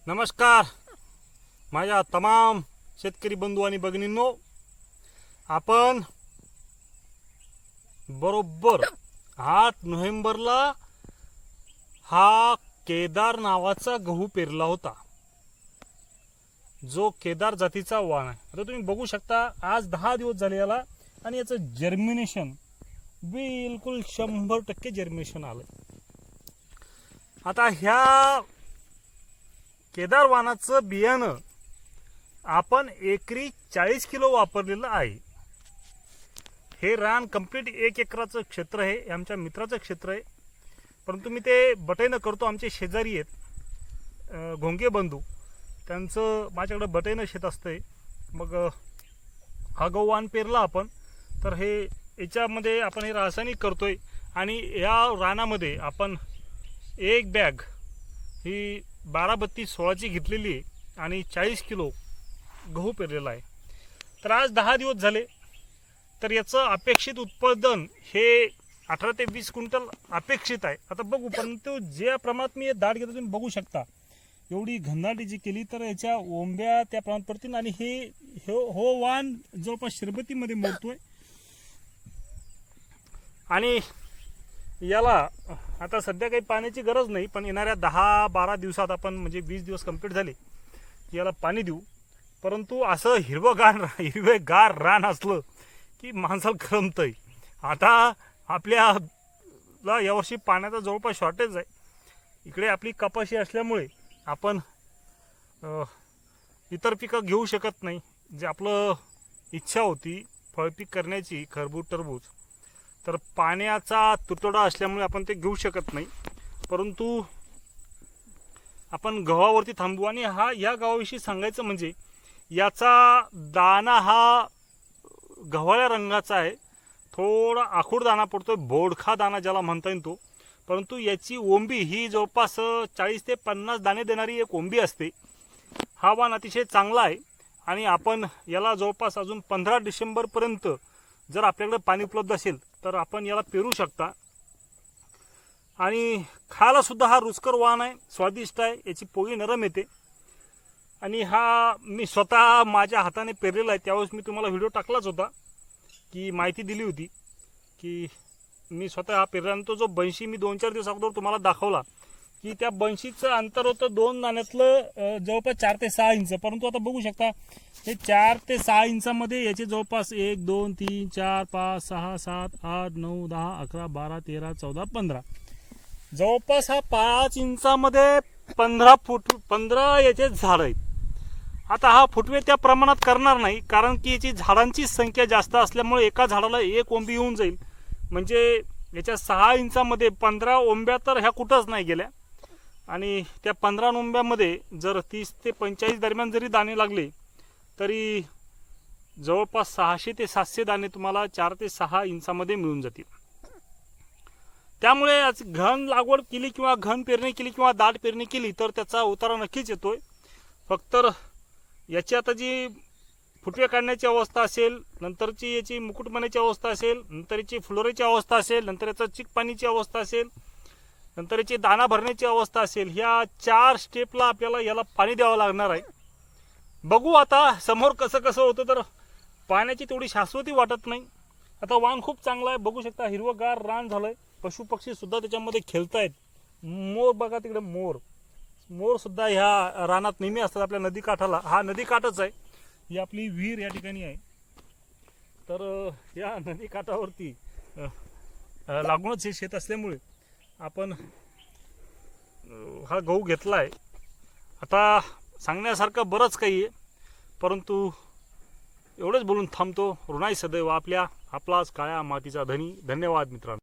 नमस्कार माझ्या तमाम शेतकरी बंधू आणि भगिनींनो, आपण बरोबर 8 नोव्हेंबरला हा केदार नावाचा गहू पेरला होता, जो केदार जातीचा वाण आहे. आता तुम्ही बघू शकता आज 10 दिवस झाले याला, आणि याचं जर्मिनेशन बिलकुल 100% जर्मिनेशन आलं. आता ह्या केदार वाणाचं बियाणं आपण एकरी 40 किलो वापरलेलं आहे. हे रान कंप्लीट 1 एकराचं क्षेत्र आहे, हे आमच्या मित्राचं क्षेत्र आहे. परंतु मी ते बटाईनं करतो. आमचे शेजारी आहेत घोंगे बंधू, त्यांचं माझ्याकडे बटाईनं शेत असतंय. मग हा गहू वाण पेरला आपण, तर हे याच्यामध्ये आपण हे रासायनिक करतोय. आणि या रानामध्ये आपण एक बॅग ही 12-32-16ची घेतलेली आहे आणि 40 किलो गहू पेरलेला आहे. तर आज 10 दिवस झाले, तर याचं अपेक्षित उत्पादन हे 18 ते 20 क्विंटल अपेक्षित आहे. आता बघू, परंतु ज्या प्रमाणात मी हे दाट घेतो तुम्ही बघू शकता, एवढी घनदाटी जी केली तर याच्या ओंब्या त्या प्रमाणात पडतील. आणि हो वाण जवळपास शरबतीमध्ये मोडतोय. आणि याला आता सध्या काही पाण्याची गरज नाही, पण येणाऱ्या 10-12 दिवसात म्हणजे 20 दिवस कंप्लीट झाले की याला पाणी देऊ. परंतु असं हिरवेगार रान असलं की माणसाला करमतंय. आता आपल्याला यावर्षी पाण्याचा जवळपास शॉर्टेज आहे. इकडे आपली कपाशी असल्यामुळे आपण इतर पिकं घेऊ शकत नाही. जे आपलं इच्छा होती फळपीक करण्याची, खरबूज टरबूज, तर पाण्याचा तुटवडा असल्यामुळे आपण ते घेऊ शकत नाही. परंतु आपण गव्हावरती थांबू. आणि या गव्हाविषयी सांगायचं म्हणजे याचा दाना हा गव्हाळ्या रंगाचा आहे, थोडा आखूड दाना पडतोय, बोडखा दाना ज्याला म्हणता येईल तो. परंतु याची ओंबी ही जवळपास 40 ते 50 दाणे देणारी एक ओंबी असते. हा वाण अतिशय चांगला आहे. आणि आपण याला जवळपास अजून 15 डिसेंबरपर्यंत जर आपल्याकडे पाणी उपलब्ध असेल तर आपण याला पेरू शकता. आणि खायला सुद्धा हा रुचकर वाण आहे, स्वादिष्ट आहे, याची पोळी नरम येते. आणि हा मी स्वतः माझ्या हाताने पेरलेला आहे. त्यावेळेस मी तुम्हाला व्हिडिओ टाकलाच होता, की माहिती दिली होती की मी स्वतः हा पेरल्यानंतर जो बंशी मी 2-4 दिवस अगोदर तुम्हाला दाखवला, की त्या बंशीचं अंतर होतं 2 दाण्यातलं जवळपास 4 ते 6 इंच. परंतु आता बघू शकता हे 4 ते 6 इंचामध्ये याचे जवळपास 1, 2, 3, 4, 5, 6, 7, 8, 9, 10, 11, 12, 13, 14, 15 जवळपास हा 5 इंचामध्ये 15 याचे झाड आहेत. आता हा फुटवे त्या प्रमाणात करणार नाही, कारण की याची झाडांची संख्या जास्त असल्यामुळे एका झाडाला एक ओंबी येऊन जाईल. म्हणजे याच्या 6 इंचामध्ये 15 ओंब्या तर ह्या कुठंच नाही गेल्या. आणि त्या 15 ओंब्यामध्ये जर 30 ते 45 दरम्यान जरी दाणे लागले तरी जवळपास 600 ते 700 दाणे तुम्हाला 4 ते 6 इंचामध्ये मिळून जातील. त्यामुळे आज घन लागवड केली किंवा घन पेरणी केली किंवा दाट पेरणी केली तर त्याचा उतारा नक्कीच येतोय. फक्त याची आता जी फुटवे काढण्याची अवस्था असेल, नंतरची याची मुकुटमण्याची अवस्था असेल, नंतर याची फुलोरीची अवस्था असेल, नंतर याचा चिक पाणीची अवस्था असेल, नंतर याची दाना भरण्याची अवस्था असेल, ह्या 4 स्टेपला आपल्याला याला पाणी द्यावं लागणार आहे. बघू आता समोर कसं कसं होतं. तर पाण्याची तेवढी शाश्वती वाटत नाही. आता वाण खूप चांगला आहे, बघू शकता हिरवगार रान झालंय. पशु पक्षी सुद्धा त्याच्यामध्ये खेळतायत. मोर बघा तिकडे, मोर सुद्धा ह्या रानात नेहमी असतात. आपल्या नदीकाठाला, हा नदीकाठच आहे, ही आपली विहीर या ठिकाणी आहे. तर या नदीकाठावरती लागूनच हे शेत असल्यामुळे आपण हा गहू घेतला आहे. आता सांगण्यासारखं बरंच काही आहे, परंतु एवढंच बोलून थांबतो. ऋणाई सदैव आपलाच काळ्या मातीचा धनी. धन्यवाद मित्रांनो.